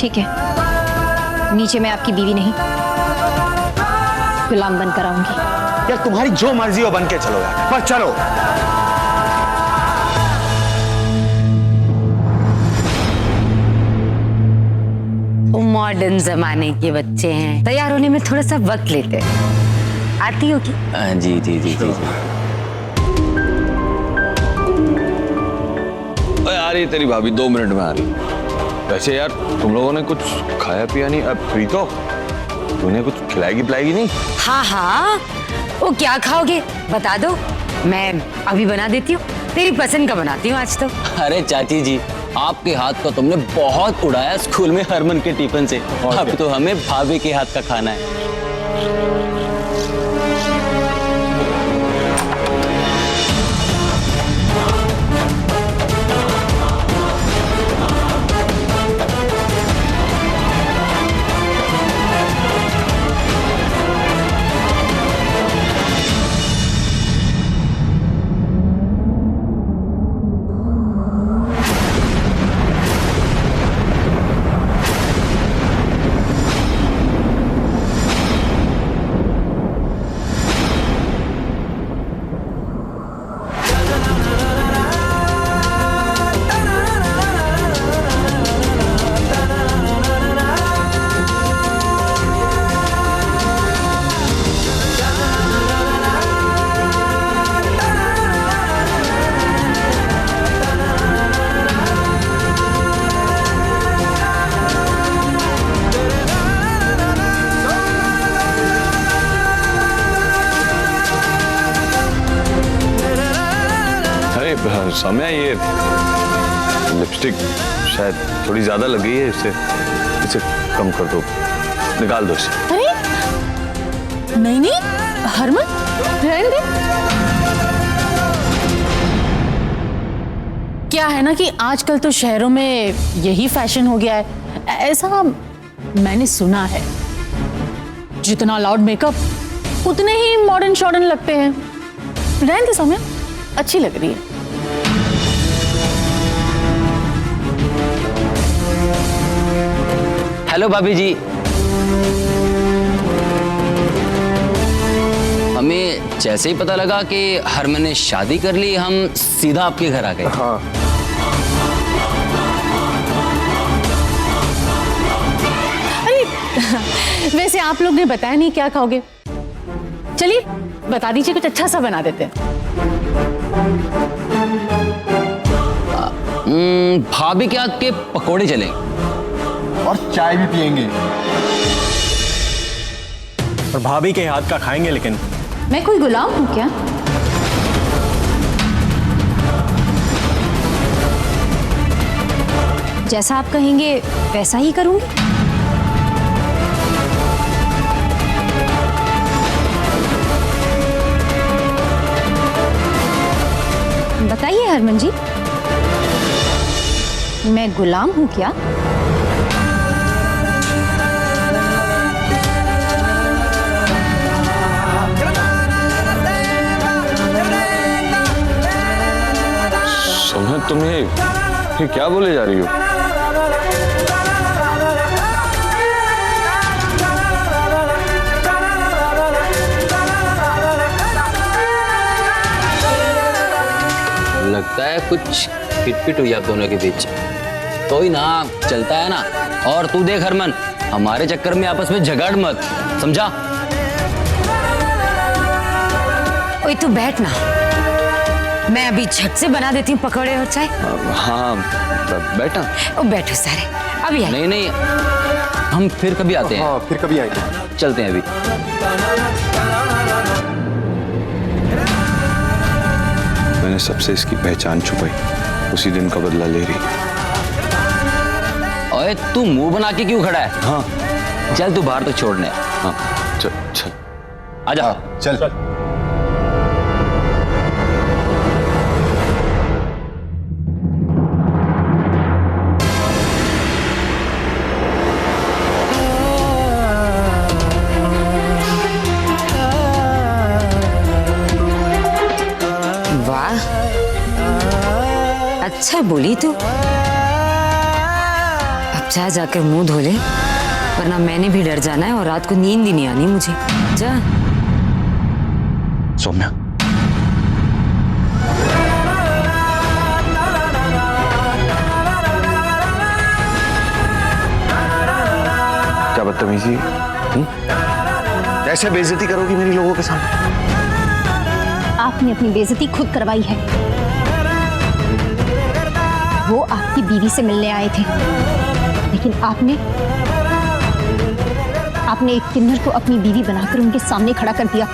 ठीक है, नीचे मैं आपकी बीवी नहीं, गुलाम बनकर आऊंगी। यार तुम्हारी जो मर्जी हो बन के चलो यार, बस चलो। मॉडर्न जमाने के बच्चे हैं, तैयार होने में थोड़ा सा वक्त लेते हैं। आती हो की? जी जी जी जी जी। आ रही तेरी भाभी, 2 मिनट में आ रही। वैसे यार तुम लोगों ने कुछ खाया पिया नहीं? अब प्रीतो तूने कुछ खिलाएगी पिलाएगी नहीं? हाँ हाँ, वो क्या खाओगे बता दो, मैं अभी बना देती हूँ। तेरी पसंद का बनाती हूँ आज तो। अरे चाची जी, आपके हाथ का तुमने बहुत उड़ाया स्कूल में हरमन के टिफिन से। अब तो हमें भाभी के हाथ का खाना है। समय ये लिपस्टिक शायद थोड़ी ज्यादा लग गई है, इसे कम कर दो, निकाल दो इसे। अरे नहीं नहीं हरमन, रहने दे। क्या है ना कि आजकल तो शहरों में यही फैशन हो गया है, ऐसा मैंने सुना है। जितना लाउड मेकअप उतने ही मॉडर्न शॉर्डन लगते हैं। रहने दे सौम्या, अच्छी लग रही है। हेलो भाभी जी, हमें जैसे ही पता लगा कि हरमन ने शादी कर ली, हम सीधा आपके घर आ गए। हाँ। अरे वैसे आप लोग ने बताया नहीं क्या खाओगे, चलिए बता दीजिए, कुछ अच्छा सा बना देते हैं। भाभी के हाथ के पकोड़े चलेंगे और चाय भी पियेंगे। और भाभी के हाथ का खाएंगे। लेकिन मैं कोई गुलाम हूं क्या? जैसा आप कहेंगे वैसा ही करूंगी। बताइए हरमन जी, मैं गुलाम हूं क्या? तुम ये क्या बोले जा रही हो? लगता है कुछ पिट हुई आप दोनों के बीच। तो ही ना चलता है ना। और तू देख हरमन, हमारे चक्कर में आपस में झगड़ मत, समझा? ओए तू बैठ ना, मैं अभी झट से बना देती हूँ पकौड़े और चाय। हाँ बैठा। ओ बैठो सारे, अभी आए। नहीं नहीं, हम फिर कभी आते हैं। हाँ फिर कभी आएंगे, चलते हैं अभी। मैंने सबसे इसकी पहचान छुपाई, उसी दिन का बदला ले रही। ओए तू मुंह बना के क्यों खड़ा है? हाँ चल तू बाहर तक छोड़ने। हाँ चल चल आजा। चल। अच्छा बोली तू। अब जा जाकर मुंह धो ले, वरना मैंने भी डर जाना है और रात को नींद ही नहीं आनी मुझे। जा। सौम्या, क्या बदतमीजी, कैसे बेइज्जती करोगी मेरी लोगों के सामने? आपने अपनी बेइज्जती खुद करवाई है। वो आपकी बीवी से मिलने आए थे, लेकिन आपने एक किन्नर को अपनी बीवी बनाकर उनके सामने खड़ा कर दिया।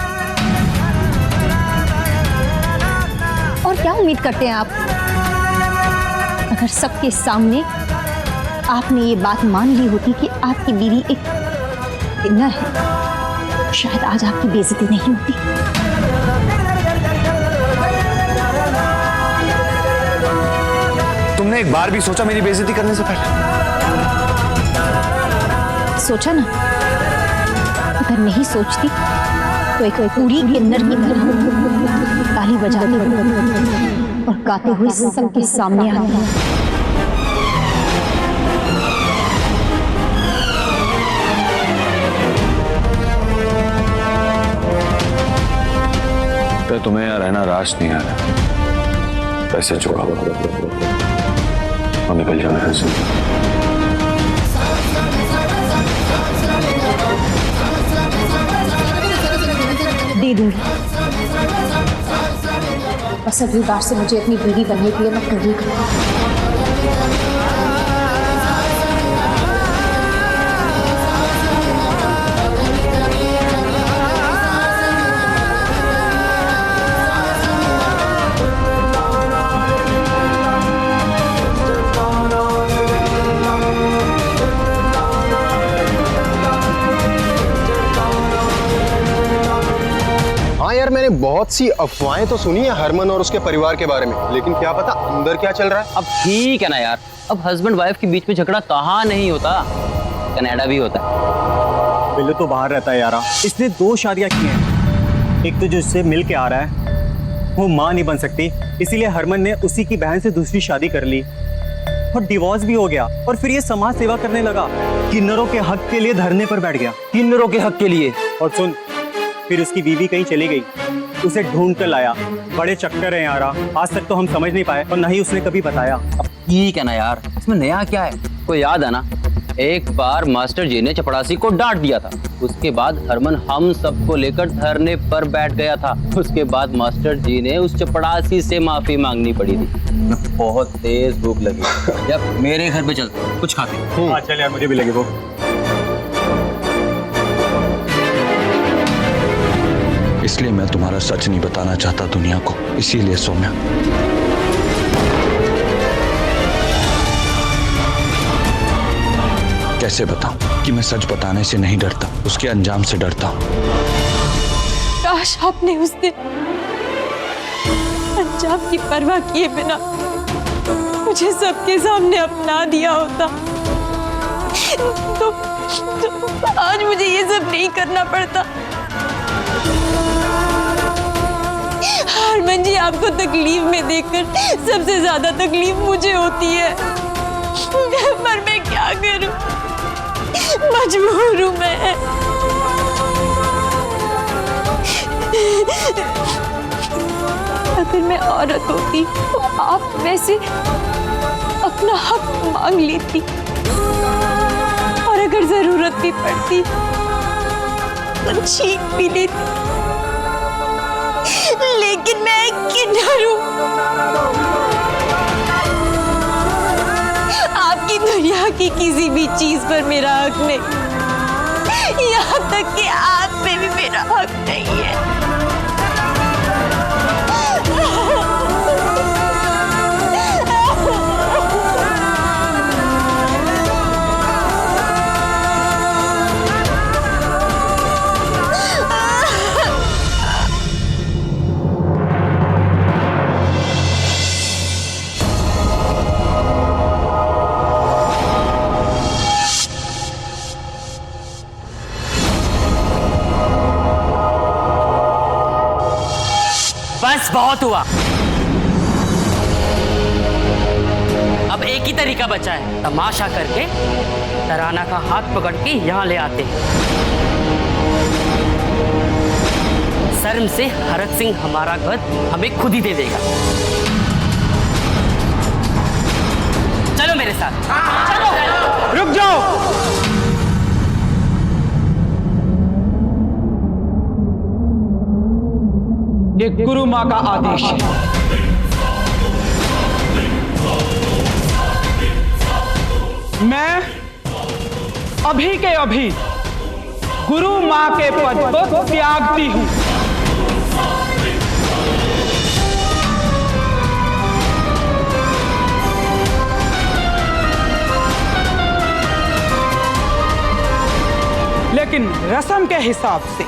और क्या उम्मीद करते हैं आप? अगर सबके सामने आपने ये बात मान ली होती कि आपकी बीवी एक किन्नर है, शायद आज आपकी बेइज्जती नहीं होती। तुमने एक बार भी सोचा मेरी बेइज्जती करने से पहले? सोचा ना, अगर नहीं सोचती तो एक पूरी किन्नर की तरह ताली बजाती और गाते हुए सबके सामने आती। तो तुम्हें यहाँ रहना रास नहीं आ रहा। पैसे चुकाओ और निकल जाओ यहाँ से। दे दूंगी, बस अगली बार से मुझे अपनी बीवी बनने के लिए मत करिएगा। यार मैंने बहुत सी अफवाहें तो सुनी है हरमन और उसके परिवार के बारे में, लेकिन क्या पता अंदर क्या चल रहा है। अब ठीक है ना यार, अब हस्बैंड वाइफ के बीच में झगड़ा कहाँ नहीं होता, कनाडा भी होता है। बिल्लू तो बाहर रहता है यारा। इसने 2 शादियां की हैं। एक तो जो इससे मिल के आ रहा है वो माँ नहीं बन सकती, इसीलिए हरमन ने उसी की बहन से दूसरी शादी कर ली और डिवोर्स भी हो गया। और फिर ये समाज सेवा करने लगा, किन्नरों के हक के लिए धरने पर बैठ गया। किन्नरों के हक के लिए। और सुन, फिर उसकी बीवी कहीं चली गई, उसे ढूंढ कर लाया। बड़े चक्कर हैं यारा, आज तक तो हम समझ नहीं पाए और न ही उसने कभी बताया। अब ठीक है ना यार, इसमें नया क्या है? कोई याद है ना, एक बार मास्टर जी ने चपड़ासी को डांट दिया था, उसके बाद हरमन हम सबको लेकर धरने पर बैठ गया था। उसके बाद मास्टर जी ने उस चपड़ासी से माफी मांगनी पड़ी थी। बहुत तेज भूख लगी, जब मेरे घर पे चलते कुछ खाते। हाँ चल यार, मुझे भी लगे वो। इसलिए मैं तुम्हारा सच नहीं बताना चाहता दुनिया को, इसीलिए सौम्या कैसे बताऊं कि मैं सच बताने से नहीं डरता, उसके अंजाम से डरता हूं। काश आपने उस दिन अंजाम की परवाह किए बिना मुझे सबके सामने अपना दिया होता, तो आज मुझे ये सब नहीं करना पड़ता। हरमन जी, आपको तकलीफ में देखकर सबसे ज्यादा तकलीफ मुझे होती है, पर मैं क्या करूं, मजबूर हूं मैं। अगर मैं औरत होती तो आप वैसे अपना हक मांग लेती, और अगर जरूरत भी पड़ती तो छीन भी लेती, लेकिन मैं एक किन्नर हूं। आपकी दुनिया की किसी भी चीज पर मेरा हक नहीं, यहाँ तक कि आप पे भी मेरा हक नहीं है। बस बहुत हुआ, अब एक ही तरीका बचा है, तमाशा करके तराना का हाथ पकड़ के यहाँ ले आते हैं। शर्म से हरक सिंह हमारा घर हमें खुद ही दे देगा। चलो मेरे साथ। चलो। रुक जाओ। ये गुरु माँ का आदेश है। मैं अभी के अभी गुरु माँ के पद को त्यागती हूँ। लेकिन रस्म के हिसाब से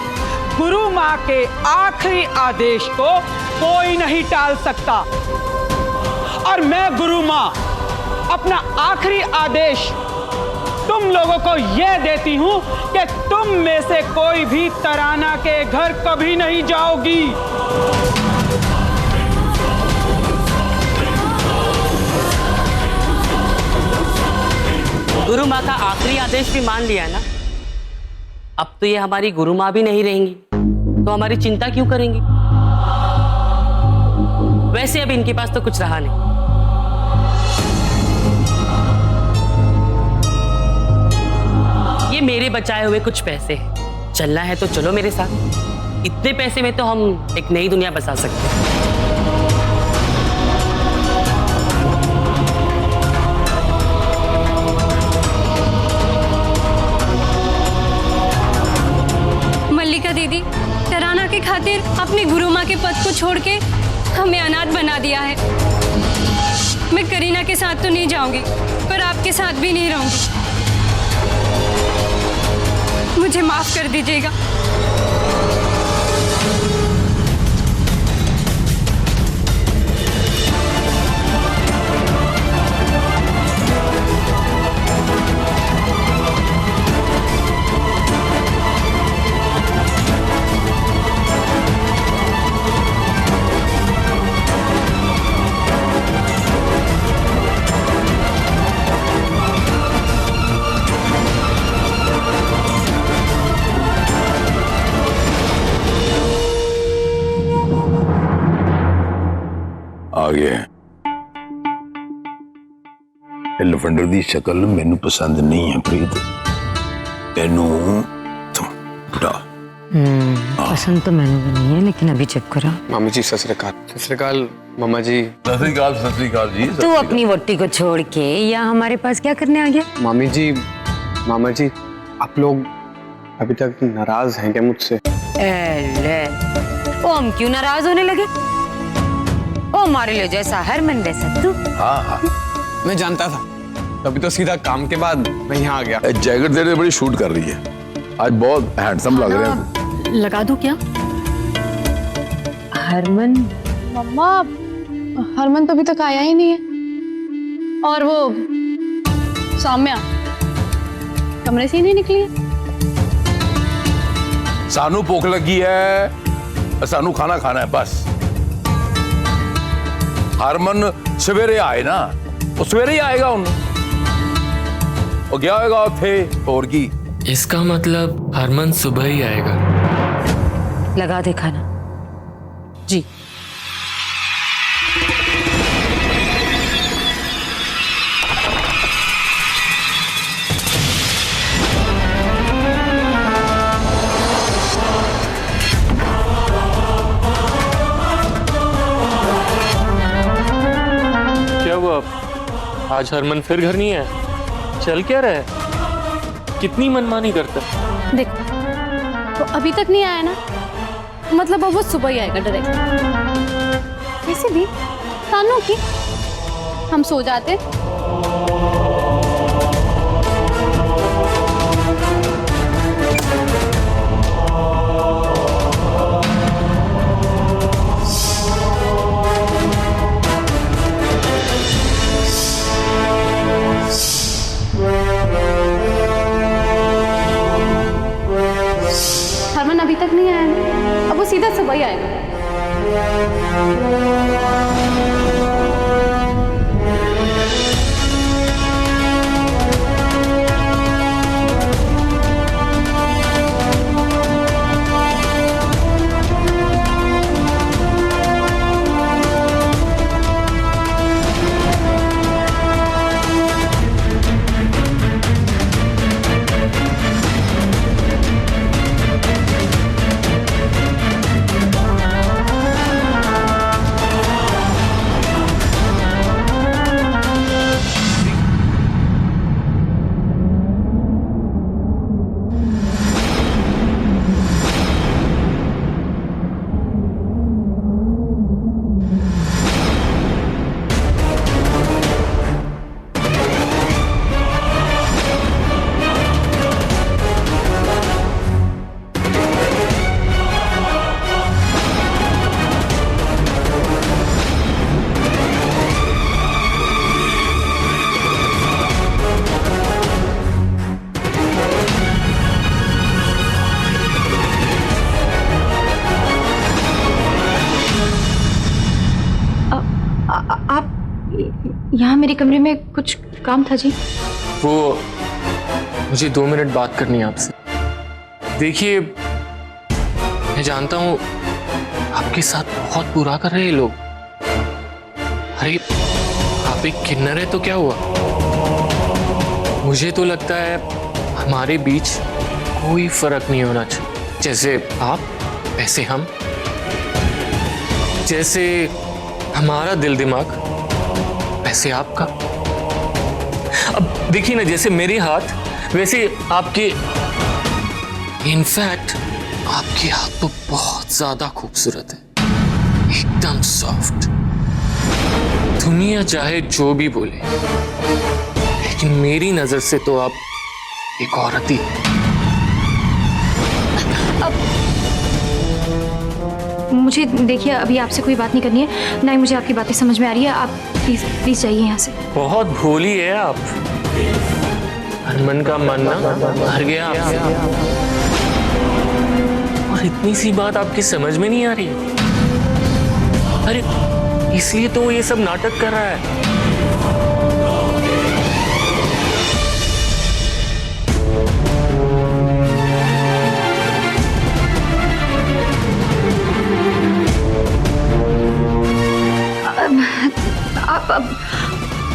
गुरु माँ के आखिरी आदेश को कोई नहीं टाल सकता, और मैं गुरु माँ अपना आखिरी आदेश तुम लोगों को यह देती हूं कि तुम में से कोई भी तराना के घर कभी नहीं जाओगी। गुरु माँ का आखिरी आदेश भी मान लिया ना, अब तो ये हमारी गुरु माँ भी नहीं रहेंगी, तो हमारी चिंता क्यों करेंगी? वैसे अब इनके पास तो कुछ रहा नहीं। ये मेरे बचाए हुए कुछ पैसे हैं, चलना है तो चलो मेरे साथ। इतने पैसे में तो हम एक नई दुनिया बसा सकते हैं। मल्लिका दीदी, तराना के खातिर अपनी गुरु माँ के पद को छोड़ के हमें अनाथ बना दिया है। मैं करीना के साथ तो नहीं जाऊंगी, पर आपके साथ भी नहीं रहूंगी। मुझे माफ कर दीजिएगा। आ गया लफंडर दी शक्ल मैनू पसंद नहीं है प्रीत। तेनू पसंद तो मैंने भी नहीं है, लेकिन अभी चुप करो। मामी जी सत श्री अकाल। सत श्री अकाल मामा जी। सत श्री अकाल, सत श्री अकाल जी। तू अपनी वोटी को छोड़ के यहाँ हमारे पास क्या करने आ गया? मामी जी, मामा जी, आप लोग अभी तक नाराज हैं क्या मुझसे? ओ हम क्यों नाराज होने लगे? ओ हमारे लिए जैसा हरमन वैसा तू। हाँ हाँ मैं जानता था, तभी तो सीधा काम के बाद मैं यहाँ आ गया। जैकेट तेरे बड़ी शूट कर रही है, आज बहुत हैंडसम लग रहे हैं। लगा दूं क्या? हरमन? मम्मा, हरमन तो अभी तक आया ही नहीं है। और वो सौम्या कमरे से ही नहीं निकली है। सानू भूख लगी है, सानू खाना खाना है बस। हरमन सवेरे आए ना, वो सवेरे ही आएगा। वो गया होगा उठे और की। इसका मतलब हरमन सुबह ही आएगा। लगा दे खाना। जी। क्या हुआ, आज हरमन फिर घर नहीं है? चल क्या रहा है? कितनी मनमानी करता है। देखो, वो अभी तक नहीं आया ना, मतलब अब वो सुबह ही आएगा डायरेक्ट। वैसे भी कानों की हम सो जाते। हरमन अभी तक नहीं आया ना, अब वो सीधा सुबह ही आएगा। यहाँ मेरे कमरे में कुछ काम था जी। वो मुझे 2 मिनट बात करनी है आपसे। देखिए, मैं जानता हूँ आपके साथ बहुत बुरा कर रहे हैं लोग। अरे आप एक किन्नर है तो क्या हुआ? मुझे तो लगता है हमारे बीच कोई फर्क नहीं होना चाहिए। जैसे आप वैसे हम, जैसे हमारा दिल दिमाग वैसे आपका। अब देखिए ना, जैसे मेरे हाथ वैसे आपके। इनफैक्ट आपके हाथ तो बहुत ज्यादा खूबसूरत है, एकदम सॉफ्ट। दुनिया चाहे जो भी बोले, लेकिन मेरी नजर से तो आप एक औरत ही है। मुझे देखिए, अभी आपसे कोई बात नहीं करनी है, ना ही मुझे आपकी बातें समझ में आ रही है। आप प्लीज प्लीज जाइए यहाँ से। बहुत भोली है आप। हरमन का मानना हर गया आपसे। और इतनी सी बात आपकी समझ में नहीं आ रही है? अरे इसलिए तो वो ये सब नाटक कर रहा है।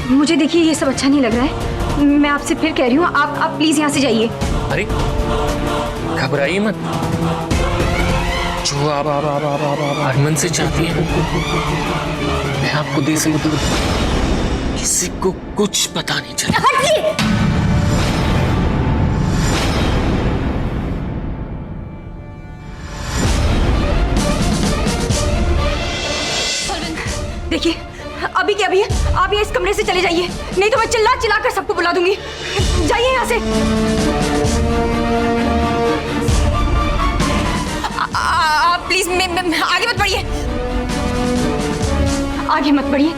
मुझे देखिए, ये सब अच्छा नहीं लग रहा है। मैं आपसे फिर कह रही हूँ, आप प्लीज यहाँ से जाइए। अरे घबराइए मत। जो आप हरमन से चाहती हैं मैं आपको दे सकता हूँ। किसी को कुछ पता नहीं चले। देखिए, अभी क्या, अभी आप ये इस कमरे से चले जाइए, नहीं तो मैं चिल्ला चिल्ला कर सबको बुला दूंगी। जाइए यहाँ से। आप प्लीज आगे मत बढ़िए, आगे मत बढ़िए।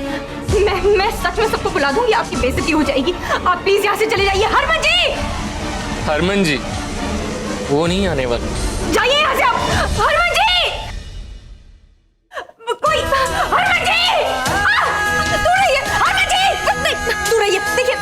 मैं सच में सबको बुला दूंगी, आपकी बेइज्जती हो जाएगी। आप प्लीज यहाँ से चले जाइए। हरमन जी, हरमन जी वो नहीं आने वाले। जाइए यहाँ से आप। हरमन जी, कोई हरमन जी, दूर रहिए। हरमन जी, दूर रहिए। देखिए,